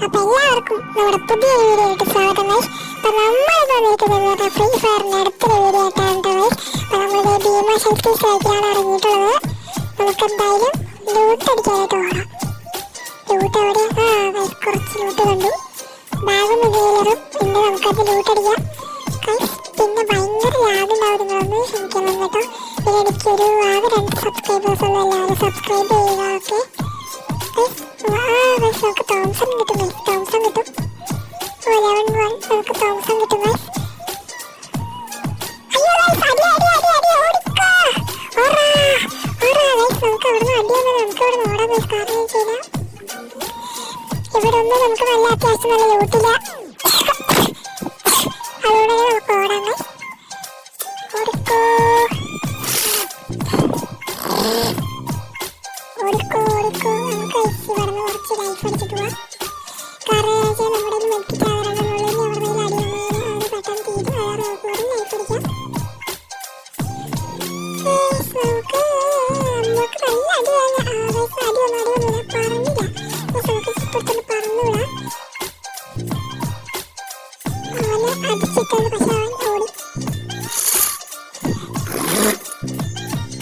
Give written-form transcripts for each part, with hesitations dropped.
അപ്പൊ എല്ലാവർക്കും നമ്മുടെ പുതിയ വീഡിയോ ആയിട്ട് സ്വാഗതം ഗൈസ്. അപ്പൊ നമ്മൾ വന്നിരിക്കുന്നത് ഫ്രീ ഫയറിന്റെ അടുത്തൊരു വീഡിയോ ആയിട്ടാണ് ഗൈസ്. അപ്പൊ നമ്മളിത് ഭീമ ശക്തി സൈക്കിളാണ് ഇറങ്ങിയിട്ടുള്ളത്. നമുക്ക് എന്തായാലും ലൂട്ട് അടിക്കാനായിട്ട് പോകണം. ലൂട്ട് എവിടെ? ഗൈസ് കുറച്ച് ലൂട്ട് കണ്ടു. ബാഗും ഇൻഹേലറും പിന്നെ നമുക്കത് ലൂട്ട് അടിക്കാം ഗൈസ്. പിന്നെ ഭയങ്കര ലാഗ് ഉണ്ടാവും, നിങ്ങളൊന്ന് ക്ഷമിക്കണം കേട്ടോ. പിന്നെ എനിക്കൊരു ആകെ 2 സബ്സ്ക്രൈബേഴ്സ് ഉള്ള എല്ലാവരും സബ്സ്ക്രൈബ് ചെയ്യുക. ഓക്കെ നമുക്ക് തോംസൺ കിട്ടും ഗൈസ്. തോംസൺ കിട്ടും. 11 നമുക്ക് തോംസൺ കിട്ടും ഗൈസ്. അയ്യോ ഗൈസ്, അടി അടി അടി അടി ഓടിക്കോ. ഓടാ ഓടാ ഗൈസ്, നമുക്ക് അവിടുന്ന് അടി വന്നാൽ നമുക്ക് ഇവിടെ ഓടാൻ ഗൈസ്. കാരണം വെച്ചാൽ ഇവിടെ ഒന്നും നമുക്ക് നല്ല അത്യാവശ്യം നല്ല ലൂട്ടില്ല. അതുകൊണ്ട് നമുക്ക് ഓടാം ഗൈസ്. ഓടിക്കോ ഓടിക്കോ ഓടിക്കോ. നമുക്ക് ഇവിടെ കുറച്ച് ലൈഫ് അടിച്ചിട്ട് പോവാം. കാരണം വെച്ചാൽ നമ്മുടെ ഒരു മെഡിക്കറ്റ് ആകാറുണ്ടെന്നുള്ളൂ. അവിടെ നിന്ന് അടി വന്നതിന് അത് പെട്ടെന്ന് തീരും. അതാണ് നമുക്ക് ലൈഫ് അടിക്കാം. നമുക്ക് നല്ല അടി വന്നു. അടി വന്നില്ല പറഞ്ഞില്ല. നമുക്ക് ഇപ്പോഴത്തെ പറന്നു വിടാം. അവന് അടിച്ചിട്ടുണ്ട്, പക്ഷെ അവൻ ഓടി.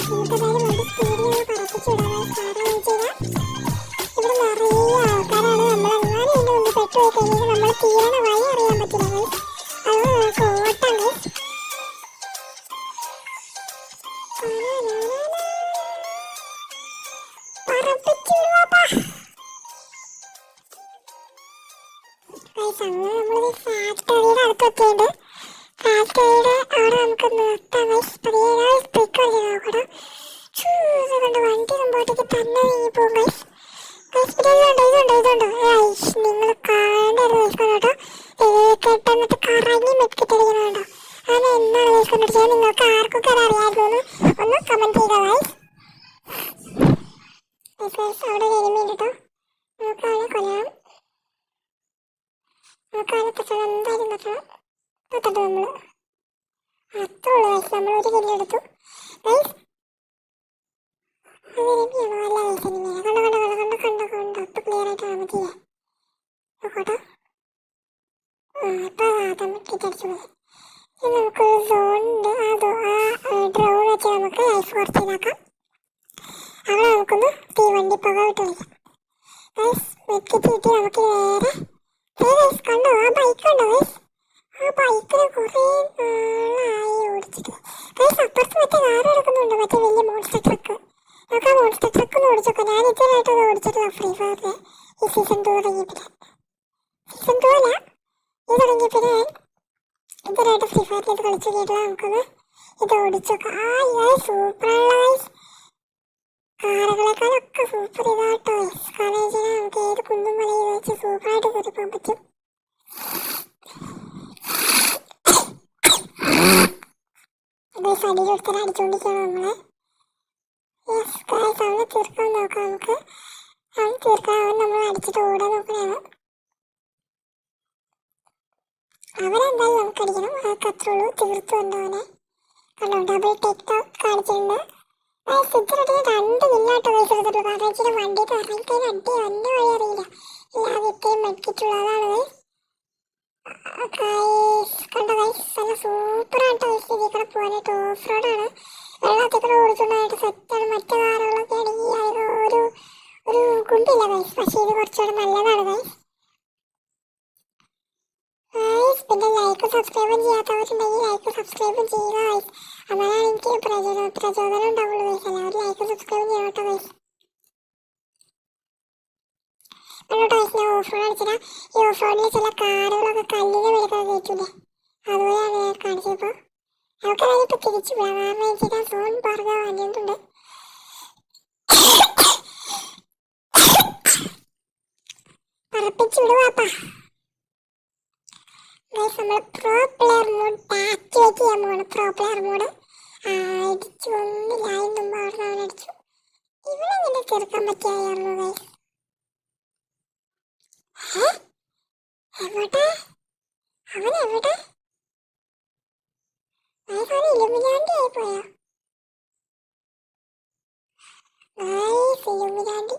നമുക്കെന്തായാലും വേണ്ടി സ്പീഡിൽ പറപ്പിച്ചു വിടാം. കാരണം വെച്ചാൽ ഇവിടെ നിറയെ ആൾക്കാരാണ്. നമ്മളെങ്ങാനും ഇതിൻ്റെ മുന്നിൽ പെട്ടുപോയി കഴിഞ്ഞാൽ നമ്മൾ തീരണ വഴി അറിയാൻ പറ്റില്ല ഗൈസ്. അതുകൊണ്ട് നമുക്ക് ഓട്ടം ഗൈസ്. പറപ്പിച്ചു വിടുവാപ്പാ ഗൈസ്. അങ്ങനെ നമ്മളൊരു ഫാക്ടറിയുടെ അടുത്തെത്തിയിട്ടുണ്ട്. ഫാക്ടറിയുടെ അവിടെ നമുക്ക് നിർത്താം ഗൈസ്. പതിയെ സ്പീക്കർ ചെയ്ത് നോക്കണം. കൊണ്ട് വണ്ടി മുമ്പോട്ടേക്ക് തന്നെ നീങ്ങി പോകും ഗൈസ്. നിങ്ങൾ കാണേണ്ട കേട്ടോ. കേട്ടെന്നിട്ട് കറങ്ങി മെക്കിട്ടടിക്കണോ. അങ്ങനെ എന്താണ് ഗൈസ് കണ്ടുപിടിച്ചാൽ നിങ്ങൾക്ക് ആർക്കൊക്കെ അറിയാമായിരുന്നു ഒന്ന് കമന്റ് ചെയ്തോ ഗൈസ്. അവിടെ എനിമി കേട്ടോ. നമുക്ക് അവനെ കൊല്ലണം. നമുക്ക് അവനെ തട്ടണം, എന്തായാലും തട്ടണം. തട്ടട്ടെ നമ്മൾ. അത്രേ ഉള്ളൂ ഗൈസ്. നമ്മൾ ഒരു കില്ലെടുത്തു ഗൈസ്. അത് എനിമിയാണോ? അല്ല ഗൈസ്, എനിമിയാണ്. കണ്ടോ ഇപ്പൊ ക്ലിയർ ആയിട്ട് കാണാൻ പറ്റില്ലേ? നോക്കട്ടോ. ഇപ്പൊ മെക്കിട്ടടിച്ചു പോയി. ഇനി നമുക്കൊരു സോൺ ഉണ്ട്. ആ ഡ്രോൺ വെച്ച് നമുക്ക് ലൈഫ് കുറച്ച് ഇതാക്കാം. അവിടെ നമുക്കൊന്ന് തീവണ്ടി പുക വിട്ട് കളിക്കാം ഗൈസ്. മെക്കിട്ട് കിട്ടി നമുക്ക് നേരെ ഗൈസ്. കണ്ടോ ആ ബൈക്ക് കണ്ടോ ഗൈസ്? ആ ബൈക്കിന് കുറേ നാളായി ഓടിച്ചിട്ട് ഗൈസ്. അപ്പുറത്ത് മറ്റേ കാർ എടുക്കുന്നുണ്ട്, മറ്റേ വലിയ മോൺസ്റ്റർ ട്രക്ക്. നമുക്ക് ആ മോൺസ്റ്റർ ട്രക്ക് ഒന്ന് ഓടിച്ചോക്കാം. ഞാൻ ഇതുവരെയായിട്ടൊന്ന് ഓടിച്ചിട്ടില്ല ഫ്രീ ഫയറിൽ. ഈ സീസൺ 2 തുടങ്ങിയപ്പോൾ സീസൺ 2 അല്ല, ഇത് തുടങ്ങിയപ്പോൾ ഞാൻ ഇതുവരെയായിട്ട് ഫ്രീ ഫയറിൽ ഇത് കളിച്ചു കേട്ടില്ല. നമുക്കൊന്ന് ഇത് ഓടിച്ചോക്കാം. സൂപ്പറാണല്ലോ ഗൈസ്. കാറുകളെക്കാളൊക്കെ സൂപ്പർ ഇതാട്ടോ ഗൈസ്. കാരണം വെച്ചാൽ നമുക്ക് ഏത് കുന്നും മലയിൽ വെച്ച് സൂപ്പറായിട്ട് കയറി പോകാൻ പറ്റും. ഗൈസ് അടിയിലൊരുത്തരം അടിച്ചുകൊണ്ടിരിക്കുകയാണ് നമ്മളെ. യെസ് ഗൈസ്, അവനെ തീർക്കാൻ നോക്കാം നമുക്ക്. അവൻ തീർക്കാൻ അവൻ നമ്മൾ അടിച്ചിട്ട് ഓടാൻ നോക്കണതാണ്. അവനെന്തായാലും നമുക്ക് അടിക്കണം. അതൊക്കെ അത്രേ ഉള്ളൂ. തീർത്തു വന്നവനെ കണ്ടോ. ഡബിൾ ടേക്ക് കാണിച്ചിട്ടുണ്ട്. ഇതിനിടയിൽ 2 കില്ലാട്ടോ ഗൈസ് എടുത്തിട്ടുള്ളൂ. കാരണം വെച്ചാൽ വണ്ടിയിട്ട് ഇറങ്ങിക്കഴിഞ്ഞാൽ അടി വന്ന വഴി അറിയില്ല. ഇല്ലാതെ ഇത്രയും മെഡിക്കറ്റുള്ളതാണ് ഗൈസ്. കണ്ടോ ഗൈസ്, നല്ല സൂപ്പറായിട്ട് ഗൈസ്. ഇതിൽ കൂടെ പോകാനായിട്ട് ഓഫ് റോഡാണ്. വെള്ളത്തിൽ കൂടെ ഓടിച്ചുകൊണ്ടായിട്ട് സെറ്റാണ്. മറ്റു കാറുകളൊക്കെ ആണെങ്കിൽ അത് ഒരു ഗുണ്ടില്ല ഗൈസ്. പക്ഷേ ഇത് കുറച്ചുകൂടെ നല്ലതാണ് ഗൈസ്. പിന്നെ ലൈക്കും സബ്സ്ക്രൈബും ചെയ്യാത്തവരുണ്ടെങ്കിൽ ലൈക്കും സബ്സ്ക്രൈബും ചെയ്യുക ഗൈസ്. എന്നാലാണ് എനിക്ക് പ്രചോദനം ഉണ്ടാവുള്ളൂ ഗൈസ്. എല്ലാവരും ലൈക്കും സബ്സ്ക്രൈബും ചെയ്യണം കേട്ടോ ഗൈസ്. കേട്ടോ ഗൈസ്, ഞാൻ ഓഫ് റോഡ് അടിച്ചിട്ടാ. ഈ ഓഫ് റോഡിൽ ചില കാറുകളൊക്കെ കല്ലിനെ വിളിക്കുന്നത് കേട്ടില്ലേ? അതുപോലെയാണ് ഞാൻ കാണിച്ചപ്പോൾ. നമുക്കതായത് ഇപ്പം തിരിച്ചു പോകാം. കാരണം വെച്ചാൽ സോൺ പറഞ്ഞ വന്നിട്ടുണ്ട്. പറപ്പിച്ചു വിടുവാപ്പാ ഗൈസ്. നമ്മൾ പ്രോ പ്ലെയർ മോഡ് ആക്ടിവേറ്റ് ചെയ്യാൻ പോവാണ്. പ്രോ പ്ലെയർ മോഡ് അടിച്ചു ഒന്നില്ല. അതിന് മുമ്പ് അവിടെ അവൻ അടിച്ചു. ഇവിടെ ഇങ്ങനെ തീർക്കാൻ പറ്റിയായിരുന്നു ഗൈസ്. എവിടെ അവൻ? എവിടെ ഗൈസ്? അവൻ ഇലുമിനാണ്ടി ആയി പോയോ ഗൈസ്? ഇലുമിനാണ്ടി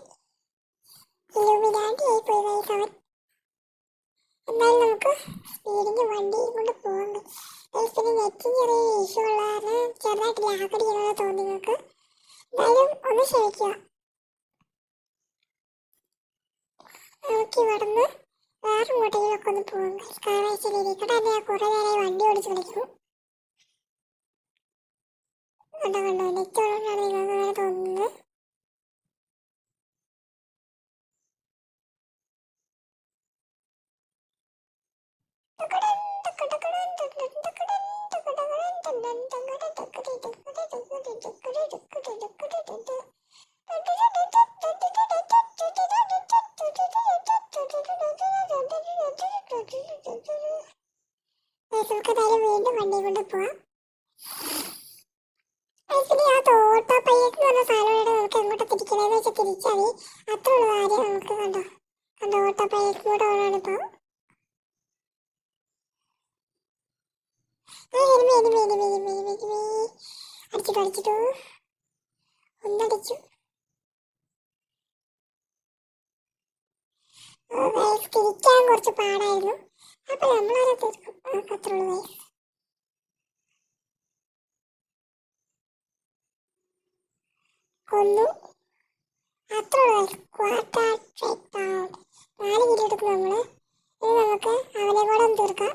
ആയി പോയി ഗൈസ് അവൻ. നമുക്ക് സ്പീഡിങ് വണ്ടി കൊണ്ട് പോകാൻ പറ്റും. പിന്നെ നെറ്റിന് ചെറിയ ഇഷ്യൂ ഉള്ള കാരണം ചെറുതായിട്ട് ലാഗടിക്കുന്നത് തോന്നി നിങ്ങൾക്ക്. എന്തായാലും ഒന്ന് ക്ഷമിക്കുക. നമുക്ക് ഇവിടുന്ന് വേറെ ഇങ്ങോട്ടെങ്കിലൊക്കെ ഒന്ന് പോകാം. കാരണം വെച്ചാൽ ഇരിക്കട്ടെ തന്നെ ഞാൻ കുറേ നേരമായി വണ്ടി ഓടിച്ച് കളിക്കുന്നു. കണ്ടോ നെറ്റ് ഉള്ളതുകൊണ്ടാണ് നിങ്ങൾക്ക് അങ്ങനെ തോന്നുന്നത്. നമുക്ക് എന്തായാലും വീണ്ടും വണ്ടി കൊണ്ട് പോവാം. പിന്നെ ആ തോട്ട പയ്യക്ക് പറഞ്ഞ സാധനം നമുക്ക് എങ്ങോട്ട് തിരിക്കണമെന്ന് വെച്ചാൽ തിരിച്ചാൽ മതി. അത്ര ഉള്ള കാര്യം നമുക്ക് കണ്ടോ ഓട്ട പയ്യക്ക് കൂടെ ഓടാണ് ഇപ്പോൾ. അടിച്ചിട്ടു ഒന്നടിച്ചു. തിരിക്കാൻ കുറച്ച് പാടായിരുന്നു. അപ്പൊ നമ്മളത് തീർക്കും. അത്ര ഉള്ളു. കൊന്നു. അത്ര ഉള്ളു. 4 കിലോ എടുക്കും നമ്മള്. ഇനി നമുക്ക് അവനെ കൂടെ ഒന്ന് തീർക്കാം.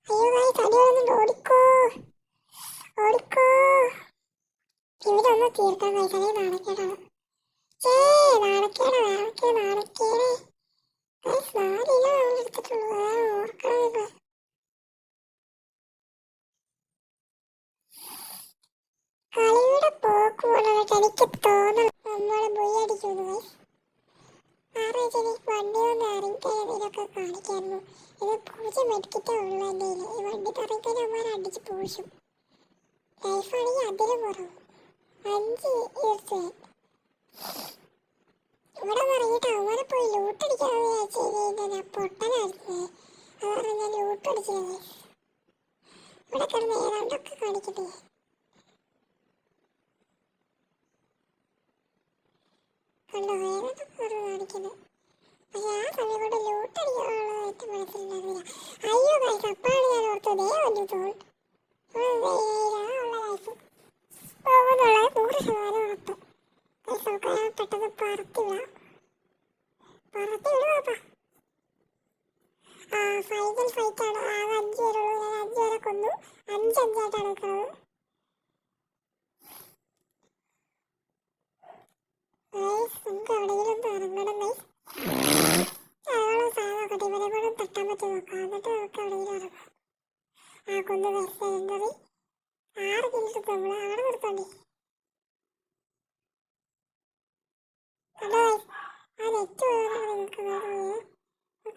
അയ്യോ തടിയൊന്നും ഓടിക്കോ ഇവരൊന്ന് തീർക്കാൻ കഴിച്ചാലേ നാണക്കേടാണ്. നാണക്കേടേ 4 കിലോ നമ്മൾ എടുത്തിട്ടുള്ളൂ. ഓർക്കണം. കളിയുടെ പോക്ക് പോലെയായിട്ട് എനിക്ക് തോന്നണം. നമ്മള് ബൊയ് അടിക്കുന്നു. എനിക്ക് വണ്ടി ഒന്ന് ഇറങ്ങിക്കഴിഞ്ഞാൽ ഇതൊക്കെ കാണിക്കായിരുന്നു. ഇത് 0 മെഡിക്കറ്റേ ഉള്ളൂ എൻ്റെ കയ്യിൽ. ഈ വണ്ടി ഇറങ്ങിക്കഴിഞ്ഞാൽ അമ്മമാരെ അടിച്ച് പൂശും. ലൈഫാണെങ്കിൽ അതിലും കുറവ്. 5 ഇയേഴ്സ് ഇവിടെ ഇറങ്ങിയിട്ട് അവരെ പോയി ലൂട്ടടിക്കാമെന്ന് വിചാരിച്ചു കഴിഞ്ഞാൽ പൊട്ടനായിരുന്നു. അത് പറഞ്ഞ് ഞാൻ ലൂട്ടടിച്ചത്. ഇവിടെ കിടന്ന് ഏതാണ്ടൊക്കെ കാണിക്കട്ടെ. കണ്ടോ ഏതാണ്ടൊക്കെ കാണിക്കുന്നത്. പക്ഷെ ആ സമയം കൊണ്ട് ലൂട്ടടിക്കാനുള്ളതായിട്ട് മനസ്സിലുണ്ടായിരുന്നില്ല. അയ്യോ ഗൈസ്, അപ്പോഴാണ് ഞാൻ ഓർത്തത് ഒരു തോൾ പോകുന്നുള്ളത് 100% ഉറപ്പ്. ഗൈസ് നമുക്ക് പെട്ടെന്ന് പറത്തി വിടാം. ഫൈനൽ ഫൈറ്റാണ്. ആകെ 5 പേരുള്ളൂ. ഞാൻ 5 പേരെ കൊന്നു. 5-5 നിൽക്കുന്നത്. നമുക്ക് എവിടെയെങ്കിലും ഇറങ്ങണം ഗൈസ്. സാധനമൊക്കെ ഇവരെ കൂടെ തട്ടാൻ പറ്റി നോക്കാം. എന്നിട്ട് നമുക്ക് എവിടെയെങ്കിലും ഇറങ്ങാം. കൊന്ന് വെച്ചത് 6 കിലോ നമ്മൾ അവിടെ നിർത്തോണ്ടി. ആ നെറ്റ് നിങ്ങൾക്ക്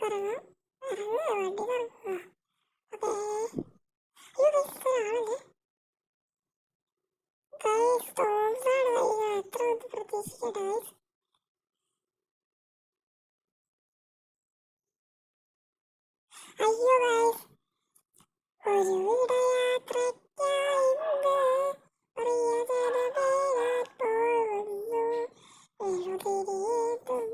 ഇറങ്ങാം. വണ്ടി ഇറങ്ങുക. ഓക്കേ. ആണല്ലേ ഗൈസ്. ടോംസാണ് എത്ര പ്രതീക്ഷിക്കട്ടെ ഗൈസ്. അയ്യോ ഗൈസ്, ഒരു വിടയാത്രയ്ക്കായിന്ന് പ്രിയജനമേലാൽ പോകുന്നു. എഴുതിരിയേറ്റും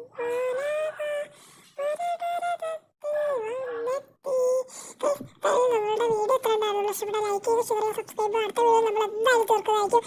നമ്മളുടെ വീഡിയോ എത്ര ഉണ്ടായിരുന്നു? ഇഷ്ടപ്പെട്ട ലൈക്ക് ചെയ്ത് ഷെയർ ചെയ്ത് സബ്സ്ക്രൈബ്. അടുത്ത വീഡിയോ നമ്മൾ എന്തായാലും തീർക്കുന്നതായിരിക്കും.